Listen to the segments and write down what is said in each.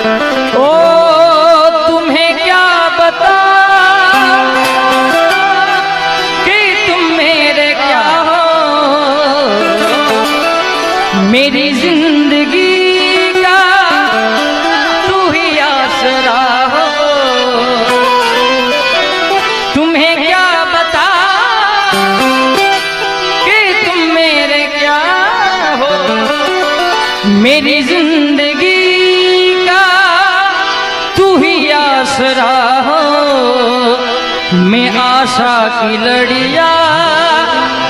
ओ तुम्हें क्या बता कि तुम मेरे क्या हो, मेरी जिंदगी का तू ही आसरा हो। तुम्हें क्या बता कि तुम मेरे क्या हो, मेरी जिंदगी आसरा हो। मैं आशा की लड़िया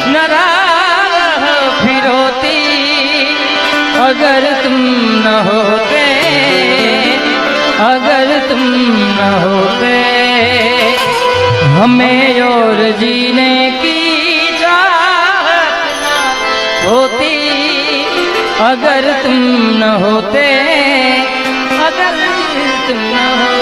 न राह फिरोती, अगर तुम न होते, अगर तुम न होते। हमें और जीने की चाहत होती, अगर तुम न होते, अगर तुम न होते।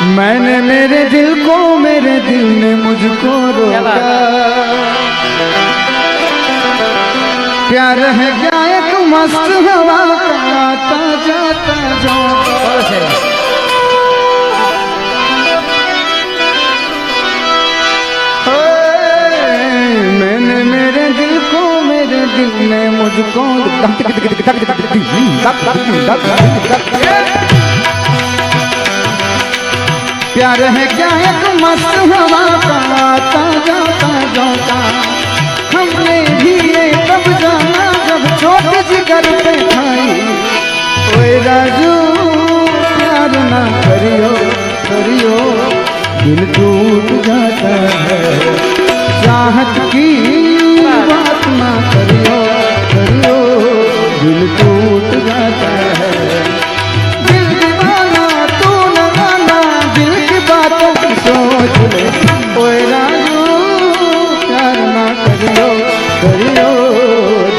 मैंने मेरे दिल को, मेरे दिल ने मुझको रोका। प्यार है क्या एक मस्त हवा का आता जाता जाता। मैंने मेरे दिल को, मेरे दिल ने मुझको प्यार है क्या एक मस्त हवा का आता जाता जाता। हमने भी ये तब जाना जब चोट जिगर पे खाई। ओए राजू प्यार ना करियो करियो, दिल टूट जाता है। चाहत की बात ना करियो करियो, दिल टूट जाता है। दिल दीवाना तू न गाना, दिल की बातों की सोच ले। ओए राजू प्यार ना करियो करियो,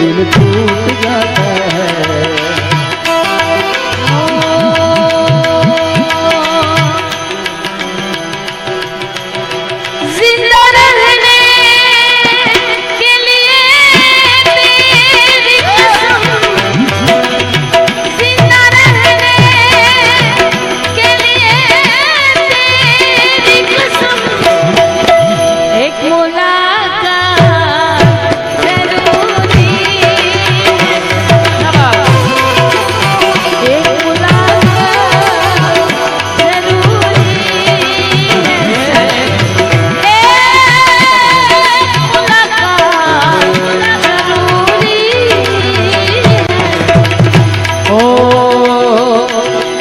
दिल टूट जाता है।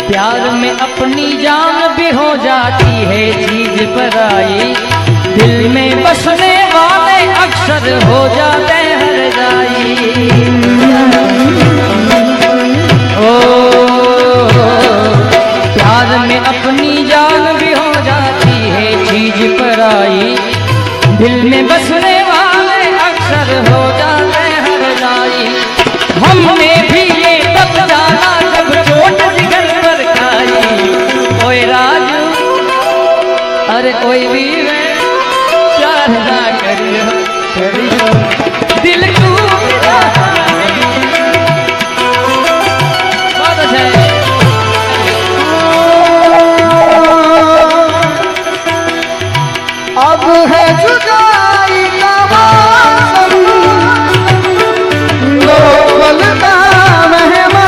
प्यार में अपनी जान भी हो जाती है चीज पराई, दिल में बसने वाले अक्सर हो जाते हर जाई। ओ प्यार में अपनी जान भी हो जाती है चीज पराई, दिल में बसने वाले अक्सर हो जाते हर जाई। हमने भी ये तब जाना जब चोट जिगर पर खाई। ओए राजू अरे कोई भी प्यार ना करियो करियो, दिल टूट जाता है। बहुत अच्छा है। अब है जुदाई का मौसम, लोकल का मेहमान।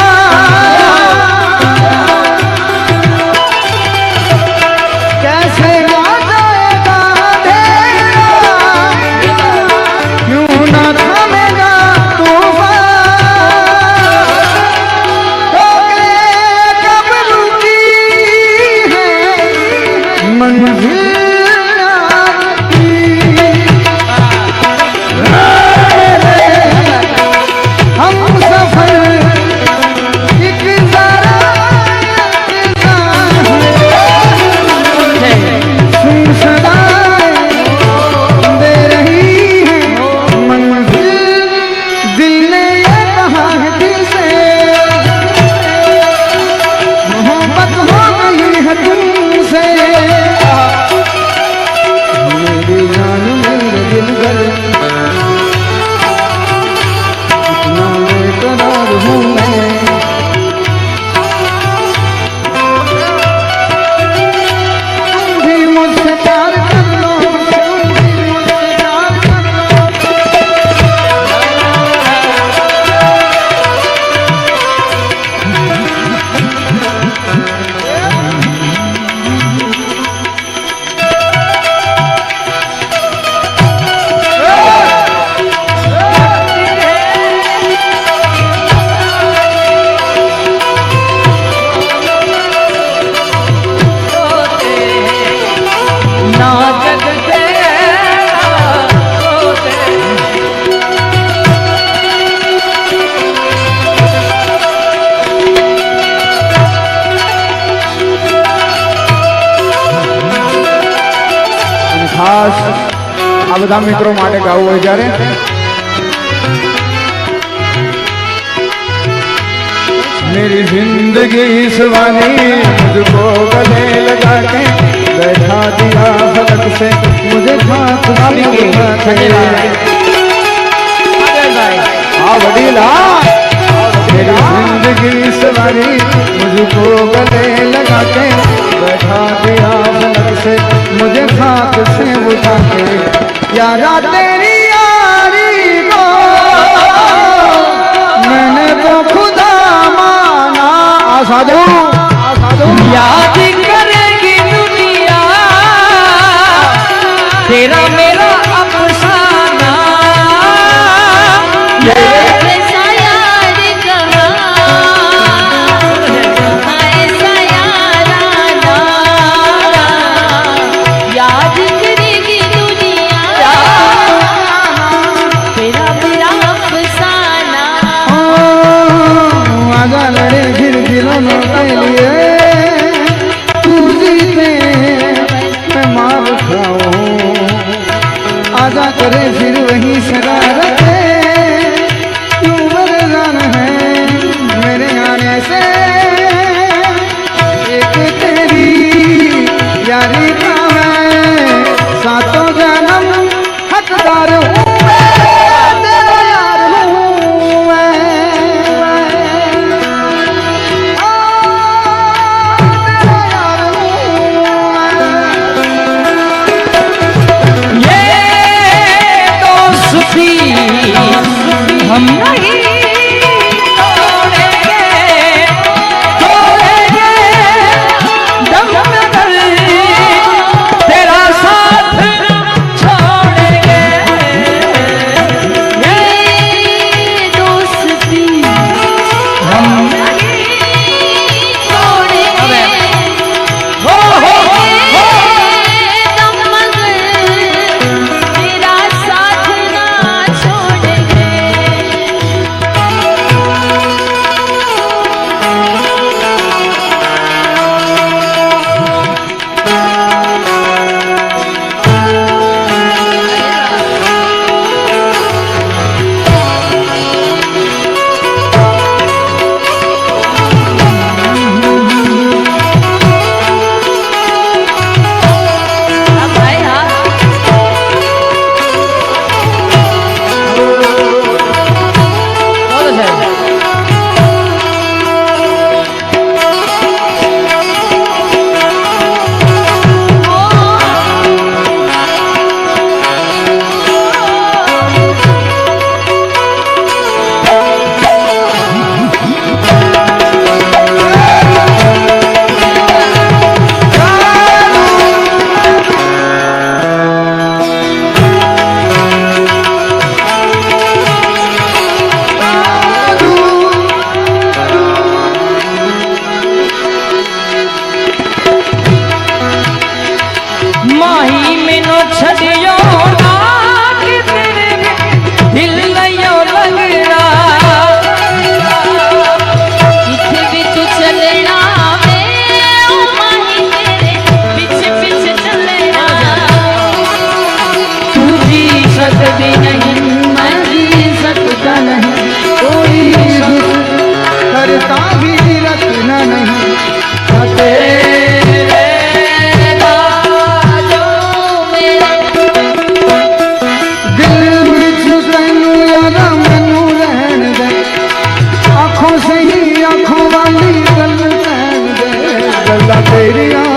कैसे ना जाएगा अंधेरा, क्यों ना थमेगा तूफान। ખાસ આ બધા મિત્રો માટે ગાવું હોય જ્યારે मेरी जिंदगी इस वाली मुझको गले लगा के बैठा दिया फलक से मुझे हाथ वडीला मेरी जिंदगी इस वाली मुझको गले लगा के बैठा दिया फलक से मुझे हाथ से उठा के यारा तेरी यारी को मैंने तो खुदा साधु याद करेगी दुनिया तेरा मेरा अफसाना ऐसा यार कहाँ ऐसा याराना याद करेगी दुनिया तेरा मेरा अफसाना आजा लड़े फिर दिलों के लिए तू जीते मैं मार खाऊं आजा करे फिर वही शरारते तू वरदान है मेरे आने से एक तेरी यारी का मैं सातों जन्म हकदार हूँ तेरा यार हूँ मैं हम नहीं तोड़ेंगे तोड़ेंगे दम मगर तेरा साथ छोड़ेंगे ये दोस्ती हम नहीं छोड़ेंगे हो दम मगर तेरा साथ ना छोड़ेंगे भाई हाँ बहुत अच्छा है। माही में नो छड़ियो ना कि तेरे दिल नयो लगना किथे बिच चलना मैं ओ माही तेरे बिच बिच चलना तू जी सकती नहीं मैं जी सकता नहीं कोई करता भी रखना नहीं तेरे बाजों में दिल विच तैनू यादा मैनू रहन दे आँखों से ही आँखों वाली गल कहन दे गल्लां तेरियां